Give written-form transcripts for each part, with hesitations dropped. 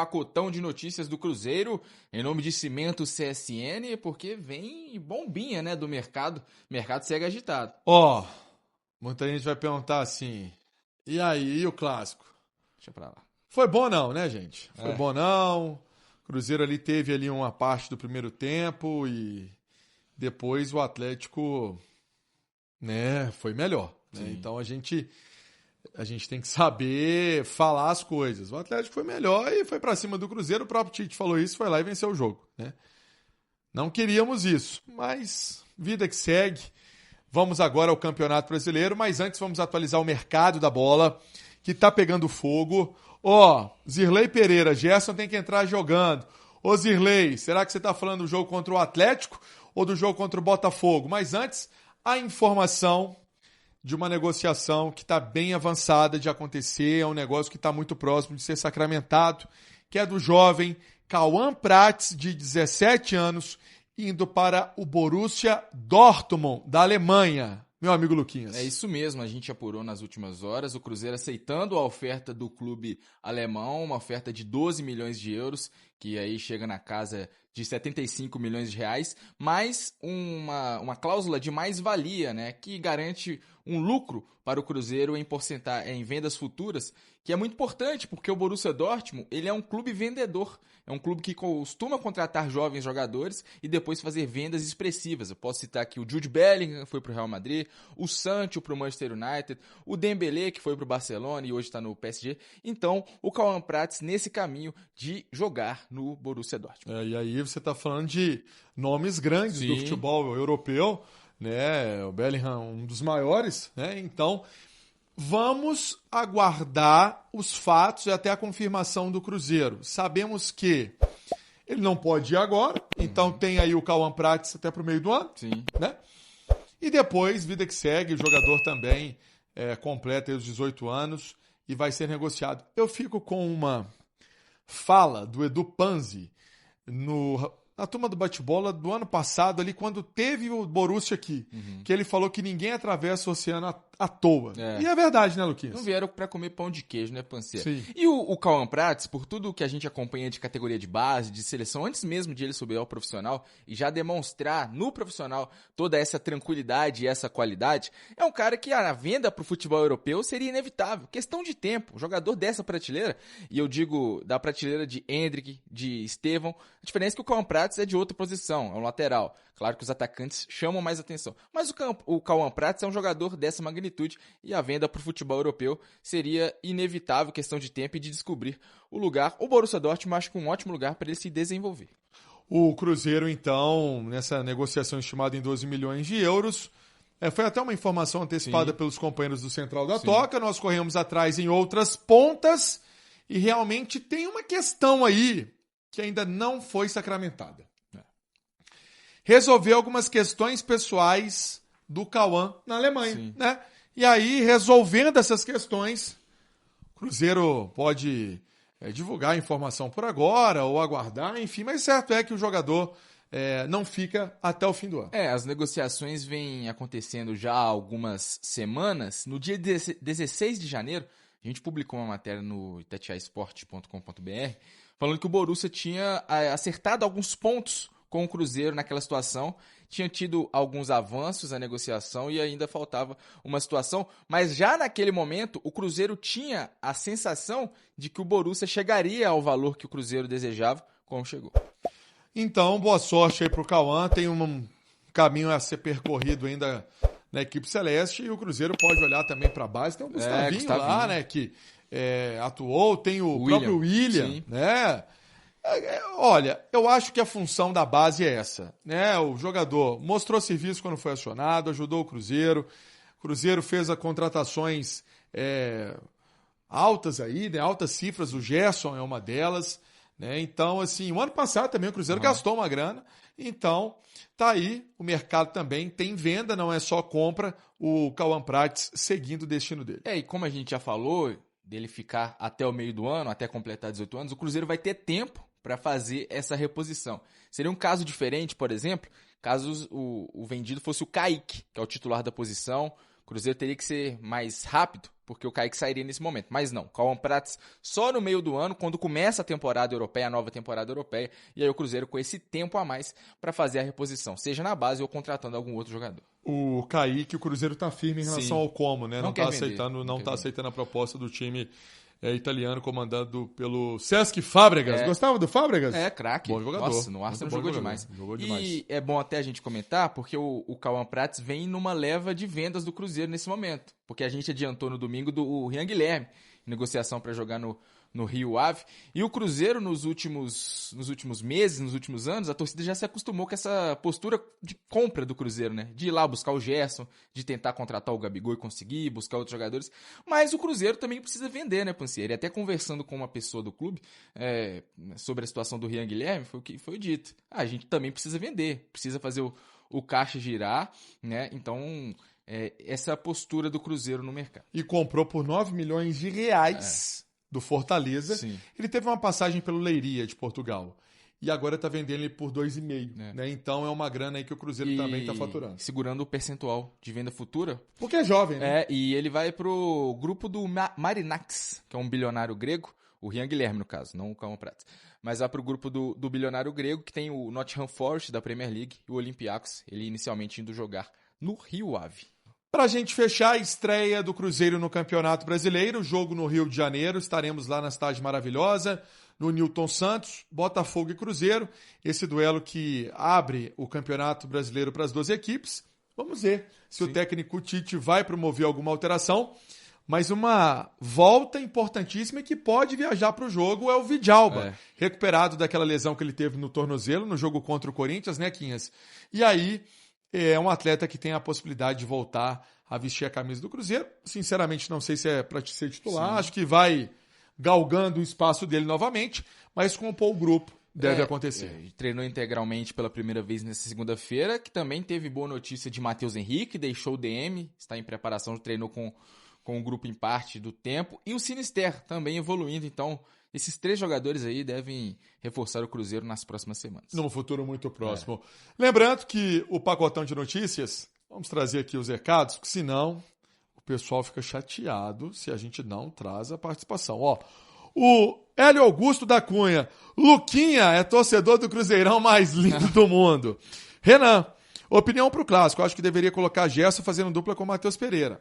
Pacotão de notícias do Cruzeiro, em nome de Cimento CSN, porque vem bombinha, né, do mercado. O mercado segue agitado. Muita gente vai perguntar assim, e aí, e o clássico? Deixa pra lá. Foi bom não, né, gente? Foi bom não. O Cruzeiro ali teve ali uma parte do primeiro tempo e depois o Atlético, né, foi melhor. Né? Então a gente tem que saber falar as coisas. O Atlético foi melhor e foi pra cima do Cruzeiro. O próprio Tite falou isso, foi lá e venceu o jogo. Né? Não queríamos isso, mas vida que segue. Vamos agora ao Campeonato Brasileiro, mas antes vamos atualizar o mercado da bola, que tá pegando fogo. Zirlei Pereira, Gerson tem que entrar jogando. Ô Zirlei, será que você tá falando do jogo contra o Atlético ou do jogo contra o Botafogo? Mas antes, a informação de uma negociação que está bem avançada de acontecer, é um negócio que está muito próximo de ser sacramentado, que é do jovem Cauã Prats, de 17 anos, indo para o Borussia Dortmund, da Alemanha. Meu amigo Luquinhas. É isso mesmo, a gente apurou nas últimas horas, o Cruzeiro aceitando a oferta do clube alemão, uma oferta de 12 milhões de euros, que aí chega na casa de 75 milhões de reais, mais uma cláusula de mais-valia, né, que garante um lucro para o Cruzeiro em vendas futuras, que é muito importante, porque o Borussia Dortmund, ele é um clube vendedor, é um clube que costuma contratar jovens jogadores e depois fazer vendas expressivas. Eu posso citar aqui o Jude Bellingham, que foi para o Real Madrid, o Sancho para o Manchester United, o Dembélé, que foi para o Barcelona e hoje está no PSG. Então, o Cauã Prats nesse caminho de jogar no Borussia Dortmund. E aí você está falando de nomes grandes do futebol europeu, né? O Bellingham, um dos maiores, né? Então, vamos aguardar os fatos e até a confirmação do Cruzeiro. Sabemos que ele não pode ir agora, então tem aí o Cauã Prats até para o meio do ano, né? E depois, vida que segue, o jogador também completa os 18 anos e vai ser negociado. Eu fico com uma fala do Edu Panzi na turma do bate-bola do ano passado, ali, quando teve o Borussia aqui, que ele falou que ninguém atravessa o oceano à toa. E é verdade, né, Luquinhas? Não vieram para comer pão de queijo, né, Panceiro? Sim. E o Cauã Prats, por tudo que a gente acompanha de categoria de base, de seleção, antes mesmo de ele subir ao profissional e já demonstrar no profissional toda essa tranquilidade e essa qualidade, é um cara que a venda para o futebol europeu seria inevitável. Questão de tempo. Um jogador dessa prateleira, e eu digo da prateleira de Endrick, de Estevão, a diferença é que o Cauã Prats é de outra posição, é um lateral. Claro que os atacantes chamam mais atenção. Mas o Cauã Prats é um jogador dessa magnitude e a venda para o futebol europeu seria inevitável, questão de tempo e de descobrir o lugar. O Borussia Dortmund acho que um ótimo lugar para ele se desenvolver. O Cruzeiro, então, nessa negociação estimada em 12 milhões de euros, foi até uma informação antecipada pelos companheiros do Central da Toca, nós corremos atrás em outras pontas e realmente tem uma questão aí que ainda não foi sacramentada. Resolver algumas questões pessoais do Cauã na Alemanha, né? E aí, resolvendo essas questões, o Cruzeiro pode divulgar a informação por agora ou aguardar, enfim, mas certo é que o jogador não fica até o fim do ano. As negociações vêm acontecendo já há algumas semanas. No dia 16 de janeiro, a gente publicou uma matéria no itatiaesporte.com.br falando que o Borussia tinha acertado alguns pontos com o Cruzeiro naquela situação, tinha tido alguns avanços na negociação e ainda faltava uma situação, mas já naquele momento o Cruzeiro tinha a sensação de que o Borussia chegaria ao valor que o Cruzeiro desejava, como chegou. Então, boa sorte aí pro Cauã, tem um caminho a ser percorrido ainda na equipe celeste e o Cruzeiro pode olhar também para a base, tem o Gustavinho lá, né, que atuou, tem o próprio William, né? Olha, eu acho que a função da base é essa, né? O jogador mostrou serviço quando foi acionado, ajudou o Cruzeiro fez contratações altas aí, né? Altas cifras, o Gerson é uma delas, né? Então, assim, o ano passado também o Cruzeiro gastou uma grana, então tá aí, o mercado também tem venda, não é só compra, o Cauã Prats seguindo o destino dele. E como a gente já falou, dele ficar até o meio do ano, até completar 18 anos, o Cruzeiro vai ter tempo para fazer essa reposição. Seria um caso diferente, por exemplo, caso o vendido fosse o Kaique, que é o titular da posição. O Cruzeiro teria que ser mais rápido, porque o Kaique sairia nesse momento. Mas não, Cauã Prats só no meio do ano, quando começa a temporada europeia, a nova temporada europeia, e aí o Cruzeiro com esse tempo a mais para fazer a reposição, seja na base ou contratando algum outro jogador. O Kaique, o Cruzeiro tá firme em relação ao como, né? Não tá aceitando a proposta do time italiano comandado pelo Cesc Fábregas. Gostava do Fábregas? Craque. Bom jogador. Nossa, no Arsenal jogou demais. E é bom até a gente comentar, porque o Cauã Prats vem numa leva de vendas do Cruzeiro nesse momento. Porque a gente adiantou no domingo do Rian Guilherme, negociação para jogar no Rio Ave. E o Cruzeiro, nos últimos meses, nos últimos anos, a torcida já se acostumou com essa postura de compra do Cruzeiro, né? De ir lá buscar o Gerson, de tentar contratar o Gabigol e conseguir, buscar outros jogadores. Mas o Cruzeiro também precisa vender, né, Pancieri? Até conversando com uma pessoa do clube sobre a situação do Rian Guilherme, foi o que foi dito. A gente também precisa vender, precisa fazer o caixa girar, né? Então, essa é a postura do Cruzeiro no mercado. E comprou por 9 milhões de reais do Fortaleza. Sim. Ele teve uma passagem pelo Leiria de Portugal. E agora está vendendo ele por 2,5. Né? Então é uma grana aí que o Cruzeiro também está faturando. Segurando o percentual de venda futura. Porque é jovem, né? E ele vai pro grupo do Marinax, que é um bilionário grego. O Rian Guilherme, no caso, não o Cauã Prats. Mas vai pro grupo do bilionário grego, que tem o Nottingham Forest da Premier League e o Olympiacos. Ele inicialmente indo jogar no Rio Ave. Para a gente fechar a estreia do Cruzeiro no Campeonato Brasileiro, jogo no Rio de Janeiro, estaremos lá na Cidade Maravilhosa, no Newton Santos, Botafogo e Cruzeiro, esse duelo que abre o Campeonato Brasileiro para as duas equipes. Vamos ver se o técnico Tite vai promover alguma alteração, mas uma volta importantíssima e que pode viajar para o jogo é o Vidalba, recuperado daquela lesão que ele teve no tornozelo, no jogo contra o Corinthians, né, Quinhas? E aí, é um atleta que tem a possibilidade de voltar a vestir a camisa do Cruzeiro. Sinceramente, não sei se é para ser titular. Acho que vai galgando o espaço dele novamente, mas compor o grupo deve acontecer. Treinou integralmente pela primeira vez nessa segunda-feira, que também teve boa notícia de Matheus Henrique, deixou o DM, está em preparação, treinou com o grupo em parte do tempo. E o Sinister também evoluindo, então esses 3 jogadores aí devem reforçar o Cruzeiro nas próximas semanas. Num futuro muito próximo. Lembrando que o pacotão de notícias, vamos trazer aqui os recados, porque senão o pessoal fica chateado se a gente não traz a participação. O Hélio Augusto da Cunha. Luquinha é torcedor do Cruzeirão mais lindo do mundo. Renan, opinião pro clássico. Acho que deveria colocar Gerson fazendo dupla com o Matheus Pereira.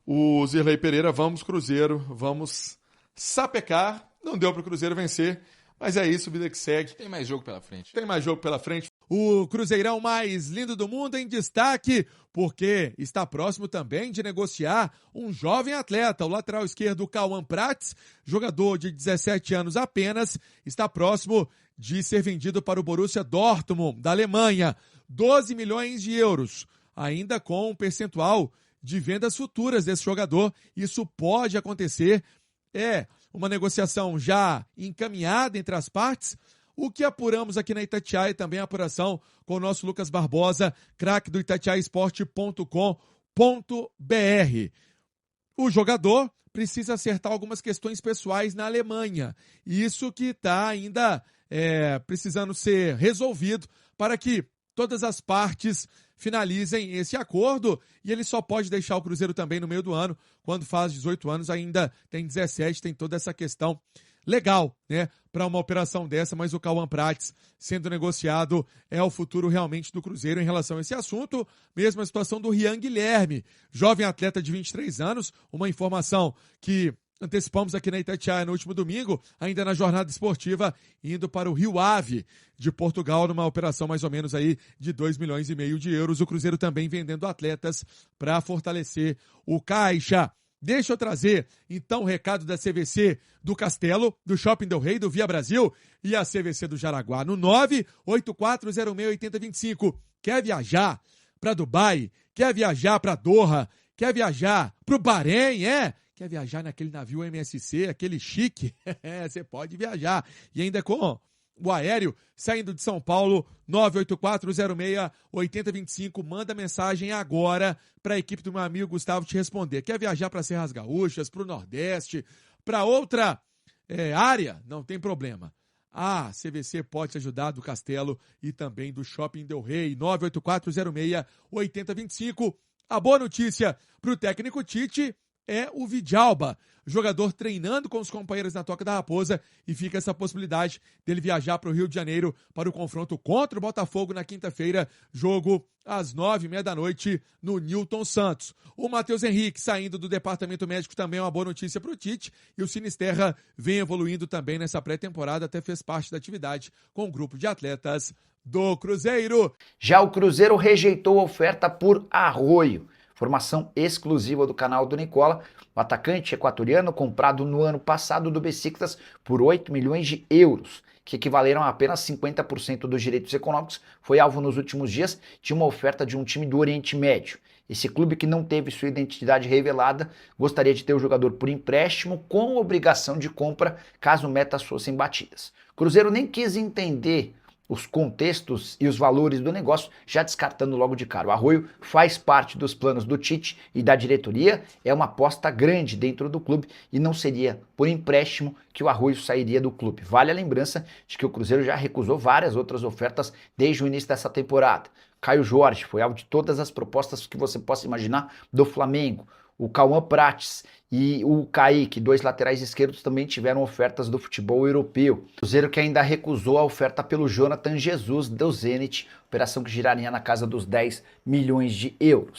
O Zirlei Pereira, vamos Cruzeiro, vamos sapecar, não deu para o Cruzeiro vencer, mas é isso, vida que segue. Tem mais jogo pela frente. O Cruzeirão mais lindo do mundo em destaque, porque está próximo também de negociar um jovem atleta, o lateral esquerdo Cauã Prats, jogador de 17 anos apenas, está próximo de ser vendido para o Borussia Dortmund, da Alemanha, 12 milhões de euros, ainda com um percentual de vendas futuras desse jogador. Isso pode acontecer. É uma negociação já encaminhada entre as partes. O que apuramos aqui na Itatiaia e também a apuração com o nosso Lucas Barbosa, craque do itatiaesporte.com.br. O jogador precisa acertar algumas questões pessoais na Alemanha. Isso que está ainda precisando ser resolvido para que todas as partes finalizem esse acordo, e ele só pode deixar o Cruzeiro também no meio do ano, quando faz 18 anos, ainda tem 17, tem toda essa questão legal, né, para uma operação dessa, mas o Cauã Prats sendo negociado é o futuro realmente do Cruzeiro em relação a esse assunto. Mesma situação do Rian Guilherme, jovem atleta de 23 anos, uma informação que antecipamos aqui na Itatiaia no último domingo, ainda na jornada esportiva, indo para o Rio Ave de Portugal, numa operação mais ou menos aí de 2,5 milhões de euros. O Cruzeiro também vendendo atletas para fortalecer o caixa. Deixa eu trazer, então, o recado da CVC do Castelo, do Shopping Del Rey, do Via Brasil e a CVC do Jaraguá, no 984068025. Quer viajar para Dubai? Quer viajar para Doha? Quer viajar para o Bahrein? Quer viajar naquele navio MSC, aquele chique? Você pode viajar. E ainda com o aéreo, saindo de São Paulo, 984068025. Manda mensagem agora para a equipe do meu amigo Gustavo te responder. Quer viajar para Serras Gaúchas, para o Nordeste, para outra área? Não tem problema. A CVC pode te ajudar, do Castelo e também do Shopping Del Rey, 984068025. A boa notícia para o técnico Tite é o Vidalba, jogador treinando com os companheiros na Toca da Raposa, e fica essa possibilidade dele viajar para o Rio de Janeiro para o confronto contra o Botafogo na quinta-feira, jogo às 9h30 da noite no Newton Santos. O Matheus Henrique saindo do departamento médico também é uma boa notícia para o Tite, e o Sinisterra vem evoluindo também nessa pré-temporada, até fez parte da atividade com o grupo de atletas do Cruzeiro. Já o Cruzeiro rejeitou a oferta por Arroio. Formação exclusiva do canal do Nicola. O atacante equatoriano, comprado no ano passado do Besiktas por 8 milhões de euros, que equivaleram a apenas 50% dos direitos econômicos, foi alvo nos últimos dias de uma oferta de um time do Oriente Médio. Esse clube, que não teve sua identidade revelada, gostaria de ter o jogador por empréstimo com obrigação de compra caso metas fossem batidas. O Cruzeiro nem quis entender os contextos e os valores do negócio, já descartando logo de cara. O Arroio faz parte dos planos do Tite e da diretoria, é uma aposta grande dentro do clube e não seria por empréstimo que o Arroio sairia do clube. Vale a lembrança de que o Cruzeiro já recusou várias outras ofertas desde o início dessa temporada. Caio Jorge foi alvo de todas as propostas que você possa imaginar do Flamengo. O Cauã Prates e o Kaique, 2 laterais esquerdos, também tiveram ofertas do futebol europeu. O Cruzeiro que ainda recusou a oferta pelo Jonathan Jesus do Zenit, operação que giraria na casa dos 10 milhões de euros.